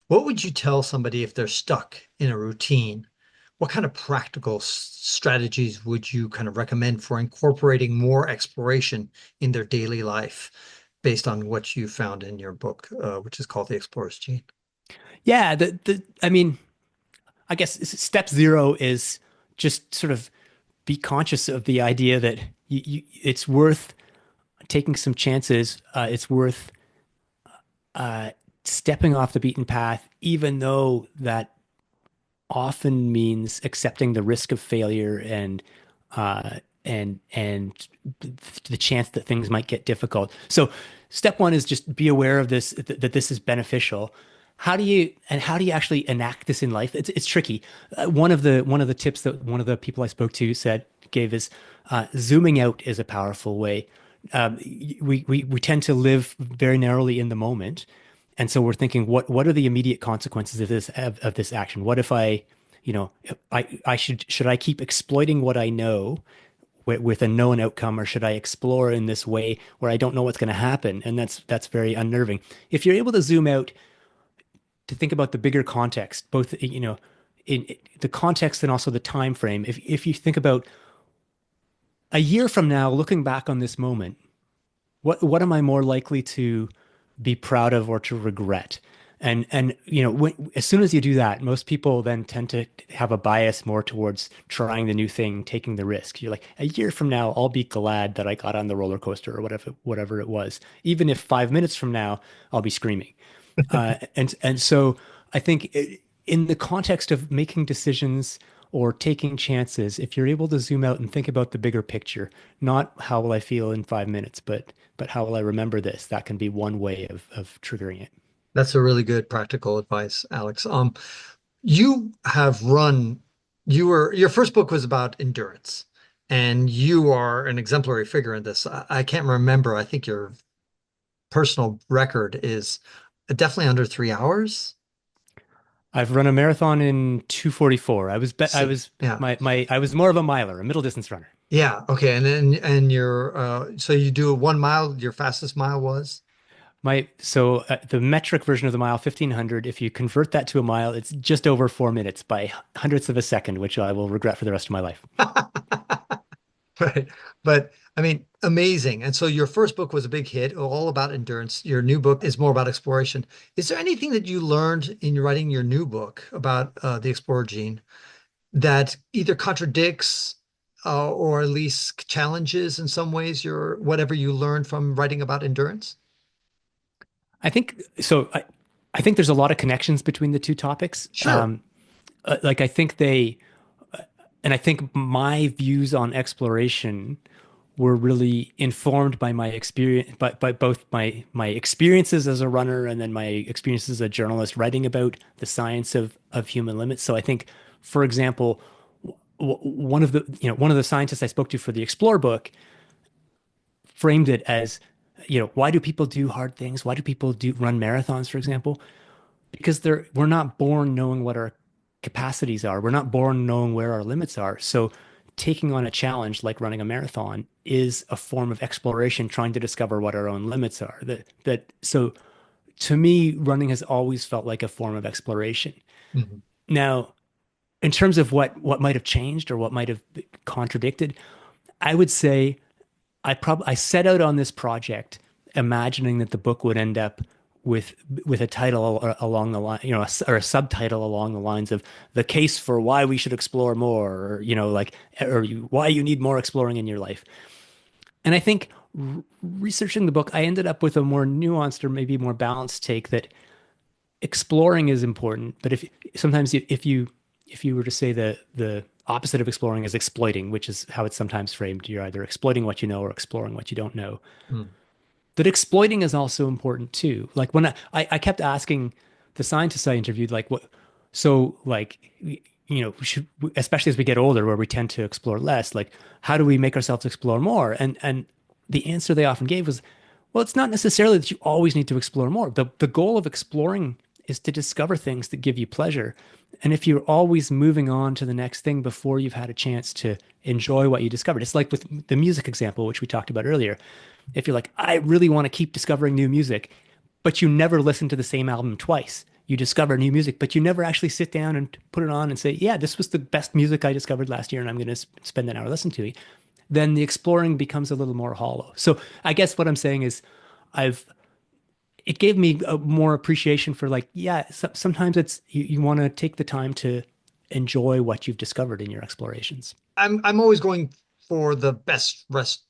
What would you tell somebody if they're stuck in a routine? What kind of practical strategies would you kind of recommend for incorporating more exploration in their daily life based on what you found in your book, which is called The Explorer's Gene? Yeah, I mean, I guess step zero is just sort of be conscious of the idea that it's worth taking some chances. It's worth uh, stepping off the beaten path, even though that often means accepting the risk of failure uh, and the chance that things might get difficult. So, step one is just be aware of this that this is beneficial. How do you actually enact this in life? It's tricky. One of the tips that one of the people I spoke to gave is zooming out is a powerful way. Um, we tend to live very narrowly in the moment, and so we're thinking, what are the immediate consequences of this action? What if I should I keep exploiting what I know with a known outcome, or should I explore in this way where I don't know what's going to happen? And that's very unnerving. If you're able to zoom out to think about the bigger context, both in the context and also the time frame. If you think about a year from now, looking back on this moment, what am I more likely to be proud of or to regret? And as soon as you do that, most people then tend to have a bias more towards trying the new thing, taking the risk. You're like, a year from now, I'll be glad that I got on the roller coaster or whatever it was. Even if 5 minutes from now, I'll be screaming. And so I think in the context of making decisions or taking chances, if you're able to zoom out and think about the bigger picture, not how will I feel in 5 minutes, but how will I remember this? That can be one way of triggering it. That's a really good practical advice, Alex. You have run, your first book was about endurance, and you are an exemplary figure in this. I can't remember. I think your personal record is definitely under 3 hours. I've run a marathon in 2:44. I So, was yeah. I was more of a miler, a middle distance runner. Yeah. Okay. And you're so you do a 1 mile, your fastest mile was? The metric version of the mile, 1500, if you convert that to a mile, it's just over 4 minutes by hundredths of a second, which I will regret for the rest of my life. Right. But I mean, amazing. And so your first book was a big hit, all about endurance. Your new book is more about exploration. Is there anything that you learned in writing your new book about the explorer gene that either contradicts or at least challenges in some ways your whatever you learned from writing about endurance? I think so. I think there's a lot of connections between the two topics. Sure. Like I think and I think my views on exploration were really informed by my experience, by both my experiences as a runner and then my experiences as a journalist writing about the science of human limits. So I think, for example, one of the scientists I spoke to for the Explore book framed it as, why do people do hard things? Why do people do run marathons, for example? Because we're not born knowing what our capacities are. We're not born knowing where our limits are. So taking on a challenge like running a marathon is a form of exploration, trying to discover what our own limits are. So to me, running has always felt like a form of exploration. Mhm. Now, in terms of what might have changed or what might have contradicted, I would say I set out on this project imagining that the book would end up with with a title along the line, or a subtitle along the lines of "The Case for Why We Should Explore More," or why you need more exploring in your life. And I think researching the book, I ended up with a more nuanced or maybe more balanced take that exploring is important, but if sometimes if you were to say the opposite of exploring is exploiting, which is how it's sometimes framed, you're either exploiting what you know or exploring what you don't know. Mm. That exploiting is also important too. Like when I kept asking the scientists I interviewed, like what, so like, especially as we get older, where we tend to explore less, like how do we make ourselves explore more? And the answer they often gave was, well, it's not necessarily that you always need to explore more. The goal of exploring is to discover things that give you pleasure. And if you're always moving on to the next thing before you've had a chance to enjoy what you discovered, it's like with the music example, which we talked about earlier. If you're like, I really want to keep discovering new music, but you never listen to the same album twice, you discover new music, but you never actually sit down and put it on and say, yeah, this was the best music I discovered last year, and I'm going to spend an hour listening to it. Then the exploring becomes a little more hollow. So I guess what I'm saying is, I've it gave me a more appreciation for like, yeah, sometimes it's you want to take the time to enjoy what you've discovered in your explorations. I'm always going for the best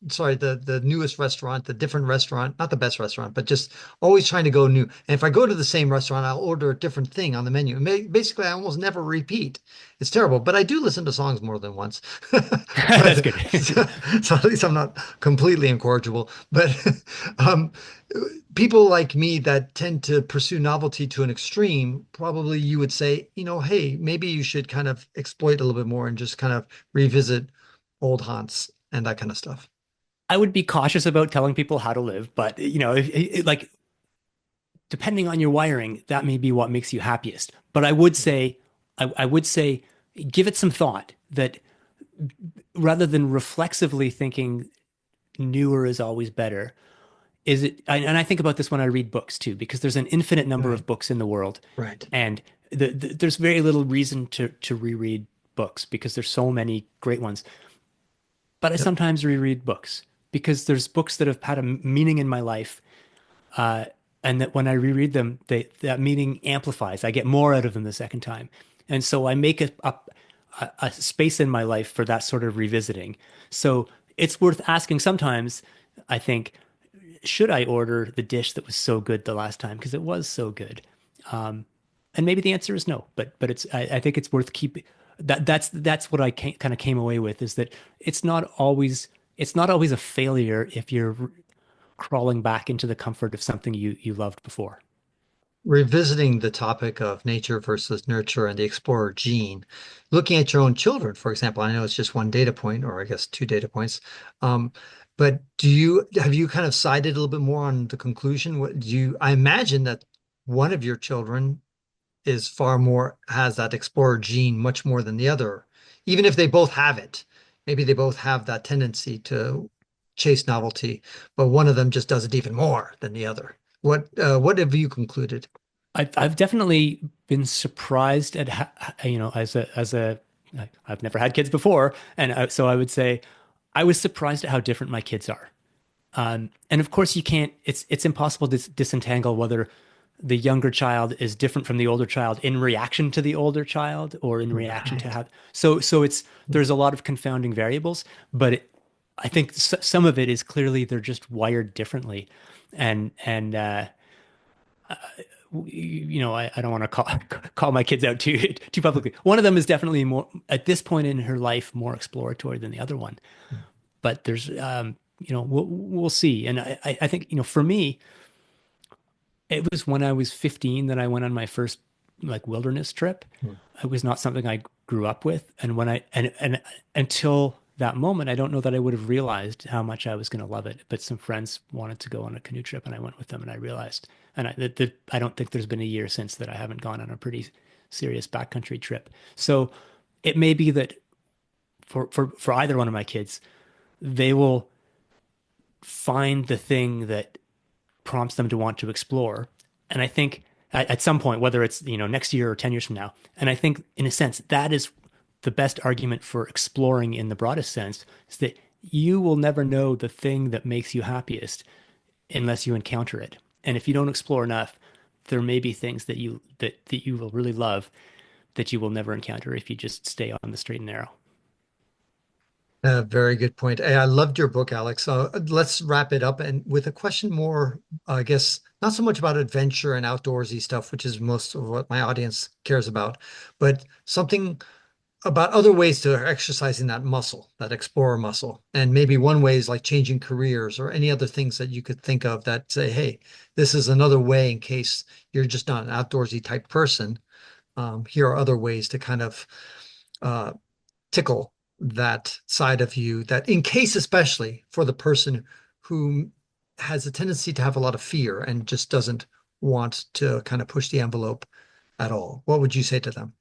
sorry, the newest restaurant, the different restaurant, not the best restaurant, but just always trying to go new. And if I go to the same restaurant, I'll order a different thing on the menu. Basically, I almost never repeat. It's terrible, but I do listen to songs more than once. That's But good. so at least I'm not completely incorrigible. But um, people like me that tend to pursue novelty to an extreme, probably you would say, hey, maybe you should kind of exploit a little bit more and just kind of revisit old haunts and that kind of stuff. I would be cautious about telling people how to live, but like depending on your wiring, that may be what makes you happiest. But I would say, give it some thought that rather than reflexively thinking newer is always better, and I think about this when I read books too, because there's an infinite number Right, of books in the world, right. and there's very little reason to reread books because there's so many great ones. But I Yep. sometimes reread books because there's books that have had a meaning in my life, uh, and that when I reread them, that meaning amplifies. I get more out of them the second time, and so I make a space in my life for that sort of revisiting. So it's worth asking sometimes, I think, should I order the dish that was so good the last time because it was so good? Um, and maybe the answer is no, but I think it's worth keeping. That's what I kind of came away with is that it's not always a failure if you're crawling back into the comfort of something you loved before. Revisiting the topic of nature versus nurture and the explorer gene, looking at your own children, for example, I know it's just one data point, or I guess two data points. Um, but have you kind of sided a little bit more on the conclusion? I imagine that one of your children is far more, has that explorer gene much more than the other, even if they both have it. Maybe they both have that tendency to chase novelty, but one of them just does it even more than the other. What have you concluded? I've definitely been surprised at I've never had kids before, and so I would say I was surprised at how different my kids are. And of course, you can't. It's impossible to disentangle whether the younger child is different from the older child in reaction to the older child or in reaction to Right. how. So it's there's a lot of confounding variables, but I think some of it is clearly they're just wired differently, and I don't want to call my kids out too publicly. One of them is definitely more at this point in her life more exploratory than the other one. But there's we'll see. And I think for me, it was when I was 15 that I went on my first like wilderness trip. It was not something I grew up with, and when I and until that moment, I don't know that I would have realized how much I was going to love it. But some friends wanted to go on a canoe trip, and I went with them, and I realized, and I don't think there's been a year since that I haven't gone on a pretty serious backcountry trip. So it may be that for either one of my kids, they will find the thing that prompts them to want to explore. And I think at some point, whether it's next year or 10 years from now, and I think in a sense that is the best argument for exploring in the broadest sense is that you will never know the thing that makes you happiest unless you encounter it. And if you don't explore enough, there may be things that you will really love that you will never encounter if you just stay on the straight and narrow. Very good point. Hey, I loved your book, Alex. Let's wrap it up and with a question more, I guess, not so much about adventure and outdoorsy stuff, which is most of what my audience cares about, but something about other ways to exercising that muscle, that explorer muscle. And maybe one way is like changing careers or any other things that you could think of that say, hey, this is another way in case you're just not an outdoorsy type person. Here are other ways to kind of uh, tickle that side of you that in case especially for the person who has a tendency to have a lot of fear and just doesn't want to kind of push the envelope at all. What would you say to them?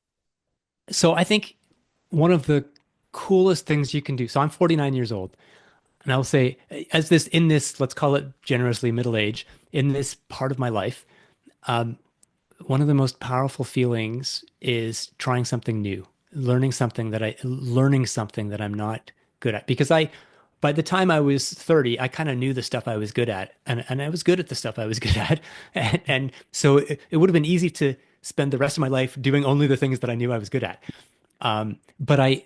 So I think one of the coolest things you can do. So I'm 49 years old, and I'll say, as this in this, let's call it generously middle age, in this part of my life, one of the most powerful feelings is trying something new, learning something that I'm not good at. Because by the time I was 30, I kind of knew the stuff I was good at, and I was good at the stuff I was good at. And so it would have been easy to spend the rest of my life doing only the things that I knew I was good at. But I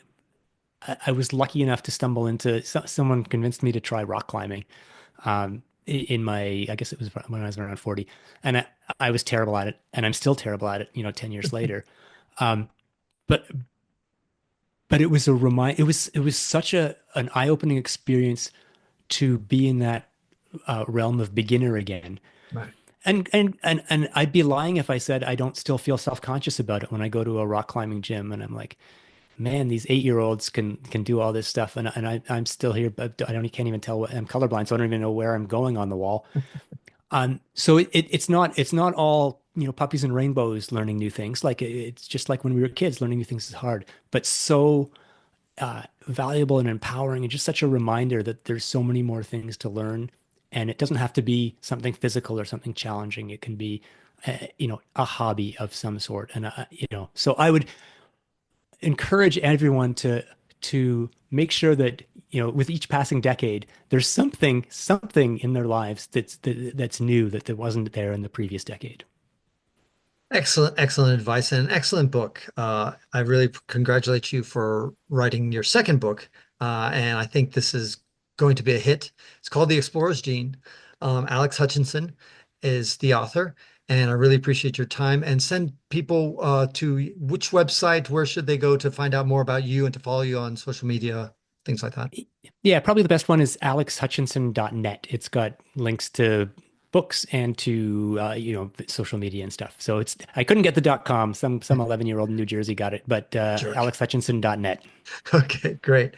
was lucky enough to stumble into someone convinced me to try rock climbing. In my, I guess it was when I was around 40, and I was terrible at it, and I'm still terrible at it, 10 years later. Um, but but it was it was such an eye-opening experience to be in that realm of beginner again. Right. And I'd be lying if I said I don't still feel self-conscious about it when I go to a rock climbing gym and I'm like, man, these 8-year-olds can do all this stuff, and I'm still here, but I don't can't even tell what I'm colorblind, so I don't even know where I'm going on the wall. So it's not all puppies and rainbows learning new things. Like it's just like when we were kids, learning new things is hard, but so valuable and empowering, and just such a reminder that there's so many more things to learn, and it doesn't have to be something physical or something challenging. It can be a hobby of some sort, and so I would encourage everyone to make sure that with each passing decade there's something in their lives that's new that wasn't there in the previous decade. Excellent, excellent advice and an excellent book. I really congratulate you for writing your second book. And I think this is going to be a hit. It's called The Explorer's Gene. Alex Hutchinson is the author, and I really appreciate your time. And send people to which website, where should they go to find out more about you and to follow you on social media, things like that. Yeah, probably the best one is alexhutchinson.net. It's got links to books and to social media and stuff. So I couldn't get the .com. Some 11-year-old in New Jersey got it, but Jerk. alexhutchinson.net. Okay, great.